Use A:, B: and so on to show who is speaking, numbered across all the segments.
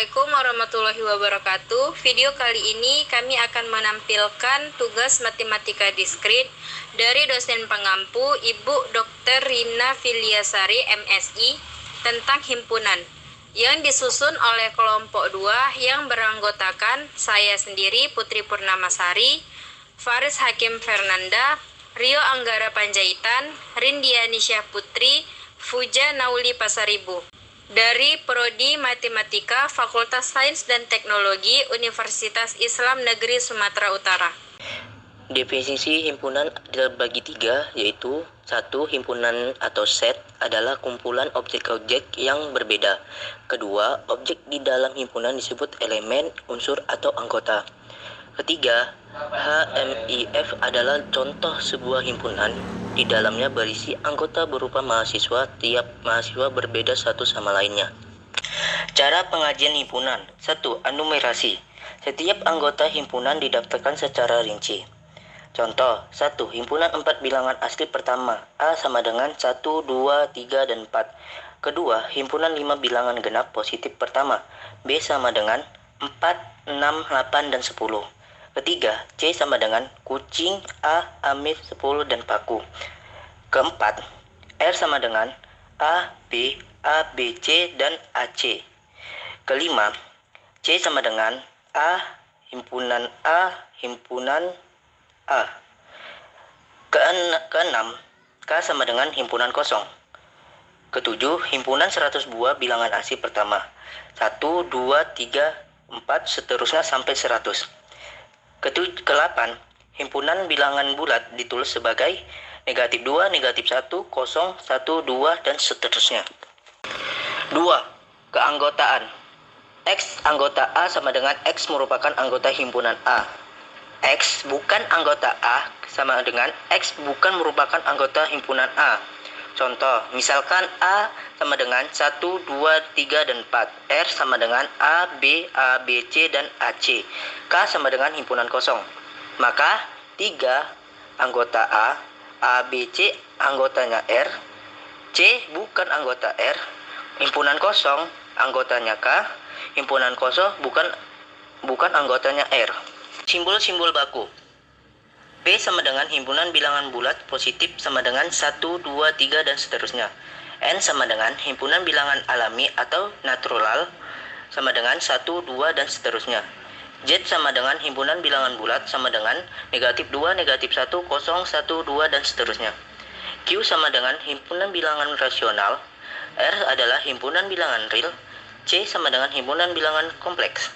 A: Assalamualaikum warahmatullahi wabarakatuh. Video kali ini kami akan menampilkan tugas matematika diskrit dari dosen pengampu Ibu Dr. Rina Filiasari MSI tentang himpunan yang disusun oleh kelompok 2 yang beranggotakan saya sendiri Putri Purnamasari, Faris Hakim Fernanda, Rio Anggara Panjaitan, Rindiani Syah Putri, Fuja Nauli Pasaribu. Dari Prodi Matematika Fakultas Sains dan Teknologi Universitas Islam Negeri Sumatera Utara.
B: Definisi himpunan terbagi 3, yaitu 1. Himpunan atau set adalah kumpulan objek-objek yang berbeda. 2. Objek di dalam himpunan disebut elemen, unsur, atau anggota. 3. HMIF adalah contoh sebuah himpunan. Di dalamnya berisi anggota berupa mahasiswa, tiap mahasiswa berbeda satu sama lainnya. Cara pengajian himpunan. 1. Enumerasi. Setiap anggota himpunan didaftarkan secara rinci. Contoh, 1. Himpunan 4 bilangan asli pertama, A sama dengan 1, 2, 3, dan 4. Kedua, himpunan 5 bilangan genap positif pertama, B sama dengan 4, 6, 8, dan 10. Ketiga, C sama dengan kucing, A, Amir, 10, dan paku. Keempat, R sama dengan A, B, C, dan AC. Kelima, C sama dengan A, himpunan A, himpunan A. Keenam, K sama dengan himpunan kosong. Ketujuh, himpunan 100 buah bilangan asli pertama, 1, 2, 3, 4, seterusnya sampai 100. Ke-8, himpunan bilangan bulat ditulis sebagai negatif 2, negatif 1, 0, 1, 2, dan seterusnya. 2. Keanggotaan. X anggota A sama dengan X merupakan anggota himpunan A. X bukan anggota A sama dengan X bukan merupakan anggota himpunan A. Contoh, misalkan A sama dengan 1, 2, 3, dan 4. R sama dengan A, B, C, dan AC. K sama dengan himpunan kosong. Maka 3 anggota A, B, C anggotanya R, C bukan anggota R, himpunan kosong anggotanya K, himpunan kosong bukan anggotanya R. Simbol-simbol baku. P sama dengan himpunan bilangan bulat positif sama dengan 1, 2, 3, dan seterusnya. N sama dengan himpunan bilangan alami atau natural sama dengan 1, 2, dan seterusnya. Z sama dengan himpunan bilangan bulat sama dengan negatif 2, negatif 1, 0, 1, 2, dan seterusnya. Q sama dengan himpunan bilangan rasional. R adalah himpunan bilangan real. C sama dengan himpunan bilangan kompleks.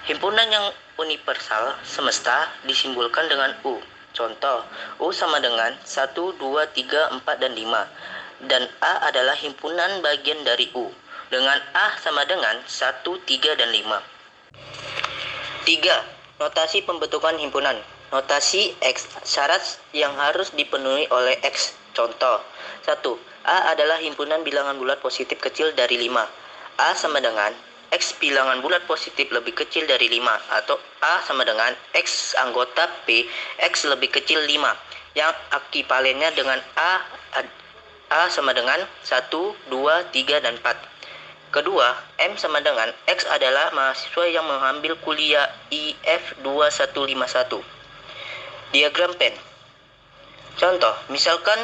B: Himpunan yang universal semesta disimbolkan dengan U. Contoh, U sama dengan 1, 2, 3, 4, dan 5. Dan A adalah himpunan bagian dari U. Dengan A sama dengan 1, 3, dan 5. 3. Notasi pembentukan himpunan. Notasi X. Syarat yang harus dipenuhi oleh X. Contoh, 1. A adalah himpunan bilangan bulat positif kecil dari 5. A sama dengan X bilangan bulat positif lebih kecil dari 5, atau A sama dengan X anggota P, X lebih kecil 5, yang ekivalennya dengan A sama dengan 1, 2, 3, dan 4. Kedua, M sama dengan X adalah mahasiswa yang mengambil kuliah IF 2151. Diagram pen. Contoh, misalkan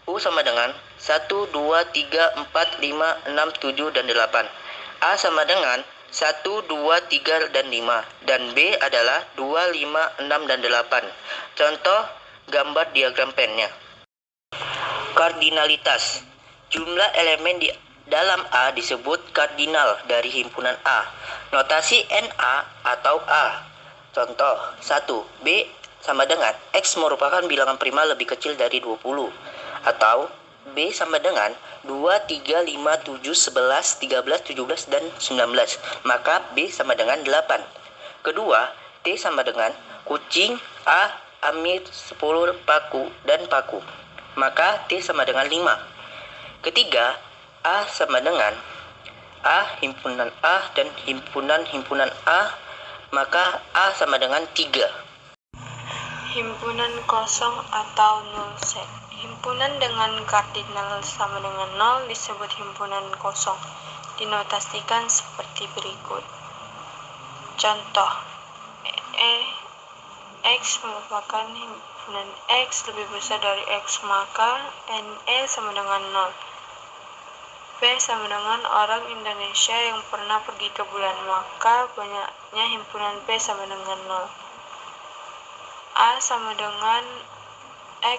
B: U sama dengan 1, 2, 3, 4, 5, 6, 7, dan 8. A sama dengan 1, 2, 3, dan 5. Dan B adalah 2, 5, 6, dan 8. Contoh gambar diagram pennya. Kardinalitas. Jumlah elemen di dalam A disebut kardinal dari himpunan A. Notasi NA atau A. Contoh 1. B sama dengan X merupakan bilangan prima lebih kecil dari 20. Atau B sama dengan 2, 3, 5, 7, 11, 13, 17, dan 19. Maka B sama dengan 8. Kedua, T sama dengan kucing, A, Amir, 10, paku, dan paku. Maka T sama dengan 5. Ketiga, A sama dengan A, himpunan A, dan himpunan A. Maka A sama dengan 3.
A: Himpunan kosong atau null set. Himpunan dengan kardinal sama dengan 0 disebut himpunan kosong. Dinotasikan seperti berikut. Contoh, X merupakan himpunan X lebih besar dari X, maka NE sama dengan 0. P sama dengan orang Indonesia yang pernah pergi ke bulan, maka banyaknya himpunan P sama dengan 0. A sama dengan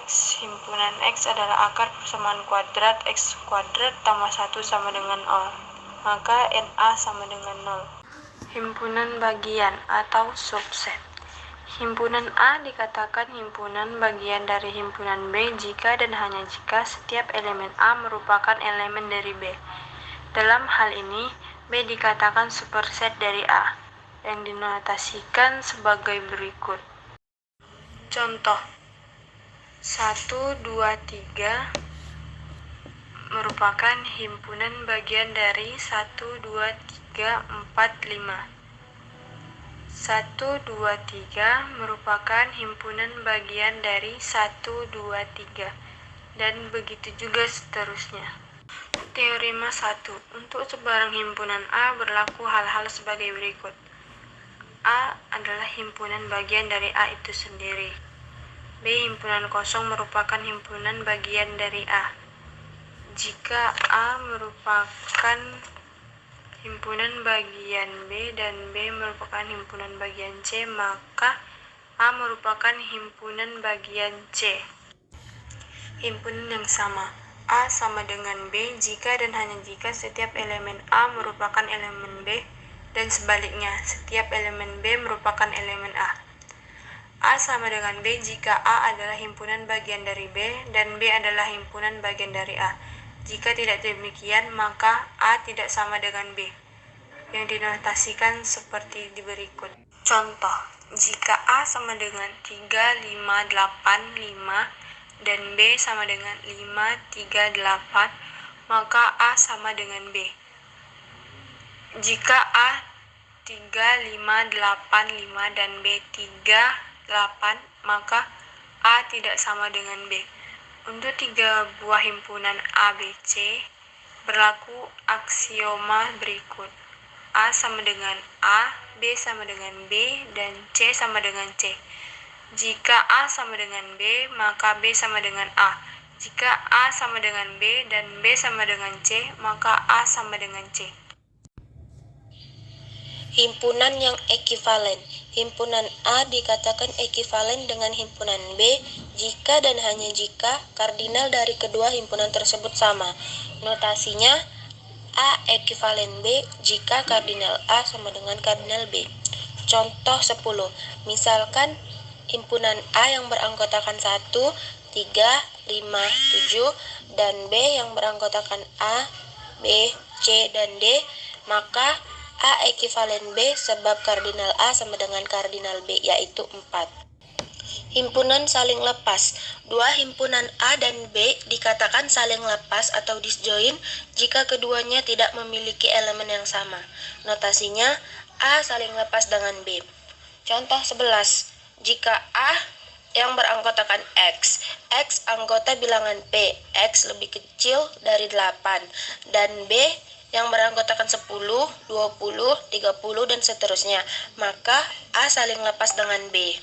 A: X, himpunan X adalah akar persamaan kuadrat X kuadrat tambah 1 sama dengan 0, maka NA sama dengan 0. Himpunan bagian atau subset. Himpunan A dikatakan himpunan bagian dari himpunan B jika dan hanya jika setiap elemen A merupakan elemen dari B. Dalam hal ini, B dikatakan superset dari A, yang dinotasikan sebagai berikut. Contoh, 1, 2, 3 merupakan himpunan bagian dari 1, 2, 3, 4, 5. 1, 2, 3 merupakan himpunan bagian dari 1, 2, 3, dan begitu juga seterusnya. Teorema 1. Untuk sebarang himpunan A berlaku hal-hal sebagai berikut. A adalah himpunan bagian dari A itu sendiri. B himpunan kosong merupakan himpunan bagian dari A. Jika A merupakan himpunan bagian B dan B merupakan himpunan bagian C, maka A merupakan himpunan bagian C. Himpunan yang sama. A sama dengan B jika dan hanya jika setiap elemen A merupakan elemen B dan sebaliknya, setiap elemen B merupakan elemen A. A sama dengan B jika A adalah himpunan bagian dari B dan B adalah himpunan bagian dari A. Jika tidak demikian, maka A tidak sama dengan B, yang dinotasikan seperti berikut. Contoh, jika A sama dengan 3, 5, 8, 5, dan B sama dengan 5, 3, 8, maka A sama dengan B. Jika A 3, 5, 8, 5, dan B 3, 8, maka A tidak sama dengan B. Untuk 3 buah himpunan A, B, C, berlaku aksioma berikut. A sama dengan A, B sama dengan B, dan C sama dengan C. Jika A sama dengan B, maka B sama dengan A. Jika A sama dengan B dan B sama dengan C, maka A sama dengan C.
C: Himpunan yang ekivalen. Himpunan A dikatakan ekivalen dengan himpunan B jika dan hanya jika kardinal dari kedua himpunan tersebut sama. Notasinya A ekivalen B jika kardinal A sama dengan kardinal B. Contoh 10. Misalkan himpunan A yang beranggotakan 1, 3, 5, 7 dan B yang beranggotakan A, B, C, dan D, maka A ekivalen B sebab kardinal A sama dengan kardinal B, yaitu 4. Himpunan saling lepas. Dua himpunan A dan B dikatakan saling lepas atau disjoin jika keduanya tidak memiliki elemen yang sama. Notasinya A saling lepas dengan B. Contoh 11. Jika A yang beranggotakan X anggota bilangan P, X lebih kecil dari 8, dan B yang beranggotakan 10, 20, 30, dan seterusnya, maka A saling lepas dengan B.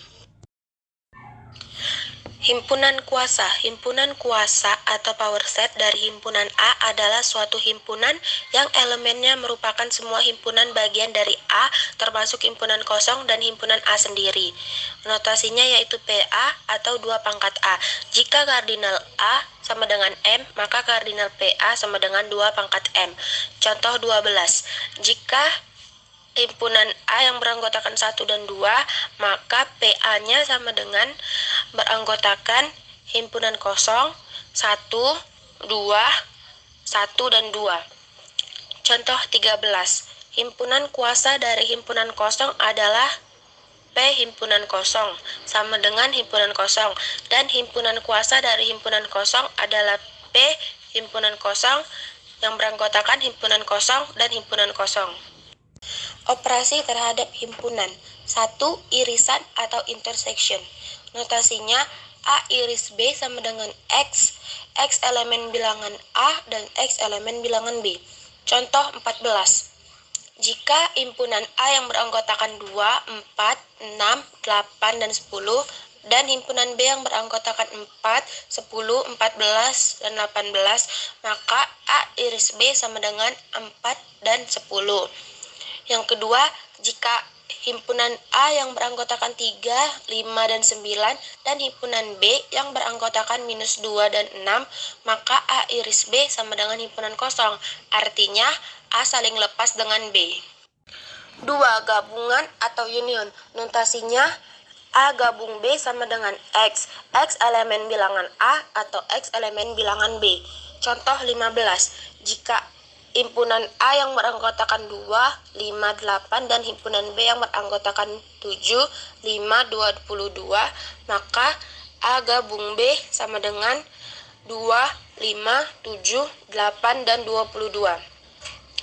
C: Himpunan kuasa. Himpunan kuasa atau power set dari himpunan A adalah suatu himpunan yang elemennya merupakan semua himpunan bagian dari A termasuk himpunan kosong dan himpunan A sendiri. Notasinya yaitu PA atau 2 pangkat A. Jika kardinal A sama dengan M, maka kardinal PA sama dengan 2 pangkat M. Contoh 12. Jika himpunan A yang beranggotakan 1 dan 2, maka PA-nya sama dengan beranggotakan himpunan kosong 1, 2, 1, dan 2. Contoh 13. Himpunan kuasa dari himpunan kosong adalah P himpunan kosong sama dengan himpunan kosong, dan himpunan kuasa dari himpunan kosong adalah P himpunan kosong yang beranggotakan himpunan kosong dan himpunan kosong. Operasi terhadap himpunan. 1. Irisan atau intersection. Notasinya A iris B sama dengan X elemen bilangan A dan X elemen bilangan B. Contoh 14. Jika himpunan A yang beranggotakan 2, 4, 6, 8, dan 10, dan himpunan B yang beranggotakan 4, 10, 14, dan 18, maka A iris B sama dengan 4 dan 10. Yang kedua, jika himpunan A yang beranggotakan 3, 5, dan 9, dan himpunan B yang beranggotakan -2 dan 6, maka A iris B sama dengan himpunan kosong. Artinya, A saling lepas dengan B. 2. Gabungan atau union. Notasinya, A gabung B sama dengan X. X elemen bilangan A atau X elemen bilangan B. Contoh 15. Jika himpunan A yang beranggotakan 2, 5, 8, dan himpunan B yang beranggotakan 7, 5, 22, maka A gabung B sama dengan 2, 5, 7, 8, dan 22.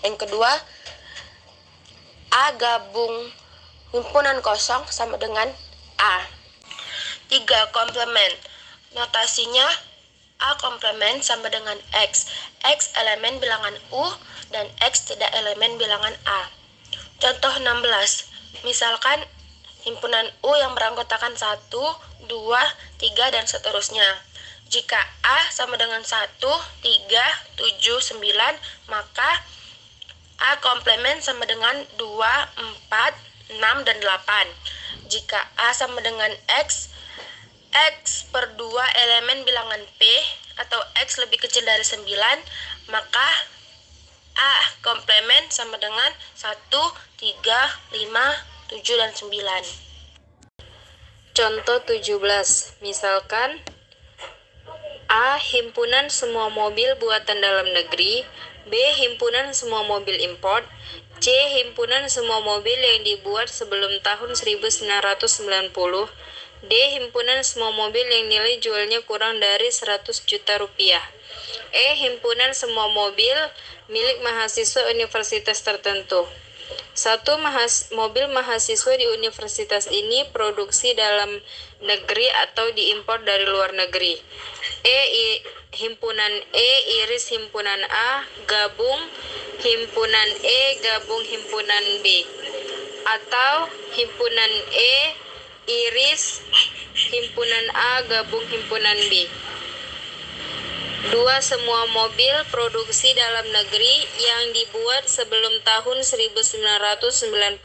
C: Yang kedua, A gabung himpunan kosong sama dengan A. 3. Komplement. Notasinya, A komplement sama dengan X. X elemen bilangan U dan X tidak elemen bilangan A. Contoh 16. Misalkan himpunan U yang beranggotakan 1, 2, 3, dan seterusnya. Jika A sama dengan 1, 3, 7, 9, maka A komplement sama dengan 2, 4, 6, dan 8. Jika A sama dengan X, X per 2 elemen bilangan P atau X lebih kecil dari 9, maka A komplement sama dengan 1, 3, 5, 7, dan 9.
A: Contoh 17. Misalkan A. Himpunan semua mobil buatan dalam negeri. B. Himpunan semua mobil import. C. Himpunan semua mobil yang dibuat sebelum tahun 1990. D. Himpunan semua mobil yang nilai jualnya kurang dari 100 juta rupiah. E. Himpunan semua mobil milik mahasiswa universitas tertentu. 1. Mobil mahasiswa di universitas ini produksi dalam negeri atau diimpor dari luar negeri. Himpunan E iris himpunan A gabung himpunan E gabung himpunan B. Atau himpunan E iris himpunan A gabung himpunan B. 2. Semua mobil produksi dalam negeri yang dibuat sebelum tahun 1990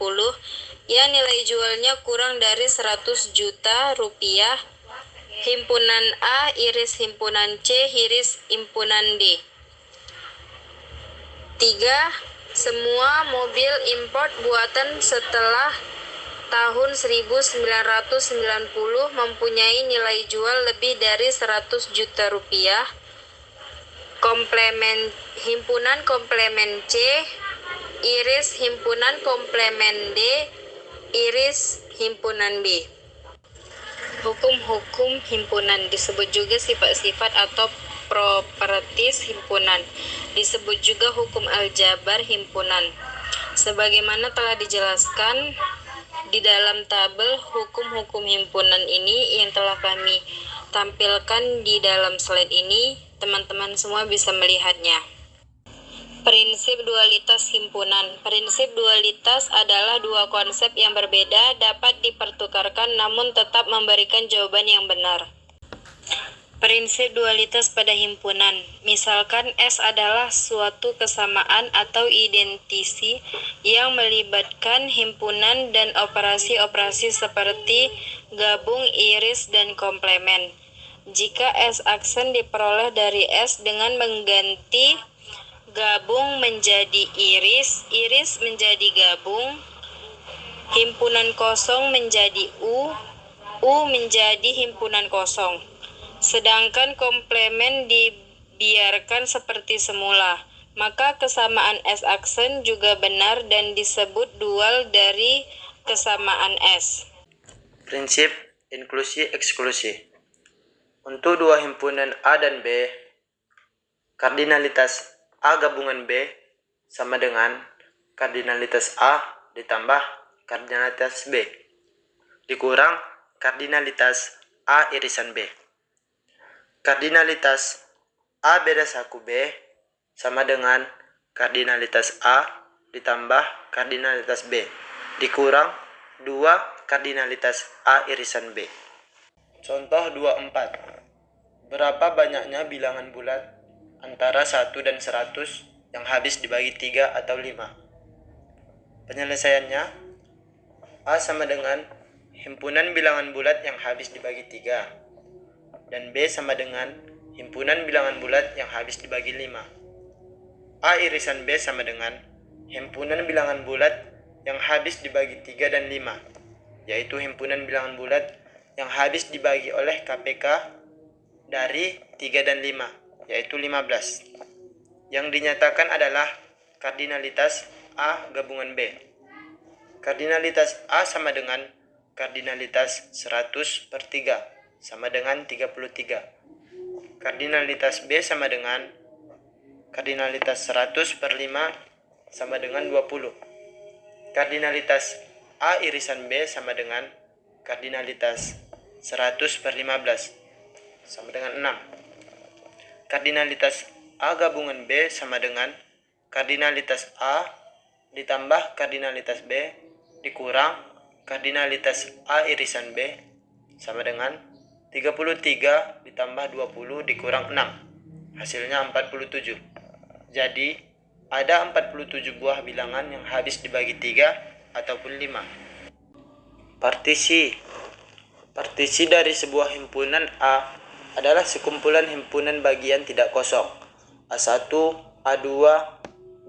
A: yang nilai jualnya kurang dari 100 juta rupiah. Himpunan A iris himpunan C iris himpunan D. 3. Semua mobil import buatan setelah tahun 1990 mempunyai nilai jual lebih dari 100 juta rupiah. Himpunan komplemen C iris himpunan komplemen D iris himpunan B. Hukum-hukum himpunan disebut juga sifat-sifat atau properties himpunan. Disebut juga hukum aljabar himpunan. Sebagaimana telah dijelaskan di dalam tabel hukum-hukum himpunan ini yang telah kami tampilkan di dalam slide ini, teman-teman semua bisa melihatnya. Prinsip dualitas himpunan. Prinsip dualitas adalah dua konsep yang berbeda dapat dipertukarkan namun tetap memberikan jawaban yang benar. Prinsip dualitas pada himpunan. Misalkan S adalah suatu kesamaan atau identisi yang melibatkan himpunan dan operasi-operasi seperti gabung, iris, dan komplemen. Jika S aksen diperoleh dari S dengan mengganti gabung menjadi iris, iris menjadi gabung, himpunan kosong menjadi U, U menjadi himpunan kosong. Sedangkan komplemen dibiarkan seperti semula, maka kesamaan S aksen juga benar dan disebut dual dari kesamaan S.
D: Prinsip inklusi-eksklusi. Untuk dua himpunan A dan B, kardinalitas A gabungan B sama dengan kardinalitas A ditambah kardinalitas B dikurang kardinalitas A irisan B. Kardinalitas A beda saku B sama dengan kardinalitas A ditambah kardinalitas B dikurang 2 kardinalitas A irisan B. Contoh 24. Berapa banyaknya bilangan bulat antara 1 dan 100 yang habis dibagi 3 atau 5? Penyelesaiannya, A sama dengan himpunan bilangan bulat yang habis dibagi 3, dan B sama dengan himpunan bilangan bulat yang habis dibagi 5. A irisan B sama dengan himpunan bilangan bulat yang habis dibagi 3 dan 5, yaitu himpunan bilangan bulat yang habis dibagi oleh KPK dari 3 dan 5, yaitu 15. Yang dinyatakan adalah kardinalitas A gabungan B. Kardinalitas A sama dengan kardinalitas 100 per 3, sama dengan 33. Kardinalitas B sama dengan kardinalitas 100 per 5, sama dengan 20. Kardinalitas A irisan B sama dengan kardinalitas 100 per 15, sama dengan 6. Kardinalitas A gabungan B sama dengan kardinalitas A ditambah kardinalitas B dikurang kardinalitas A irisan B, sama dengan 33 ditambah 20 dikurang 6, hasilnya 47. Jadi ada 47 buah bilangan yang habis dibagi 3 ataupun 5. Partisi dari sebuah himpunan A adalah sekumpulan himpunan bagian tidak kosong A1, A2,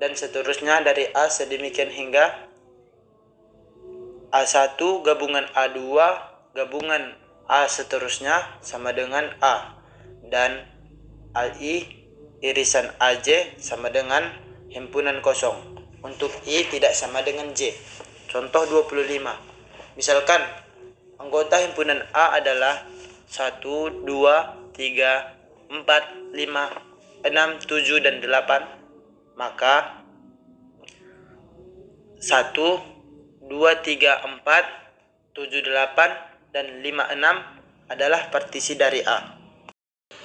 D: dan seterusnya dari A sedemikian hingga A1 gabungan A2 gabungan A seterusnya sama dengan A, dan AI irisan AJ sama dengan himpunan kosong untuk I tidak sama dengan J. Contoh 25. Misalkan anggota himpunan A adalah 1, 2, 3, 4, 5, 6, 7, dan 8, maka 1, 2, 3, 4, 7, 8, dan 5, 6 adalah partisi dari A.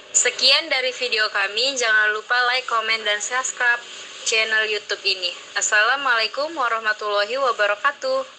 A: Sekian dari video kami, jangan lupa like, komen, dan subscribe channel YouTube ini. Assalamualaikum warahmatullahi wabarakatuh.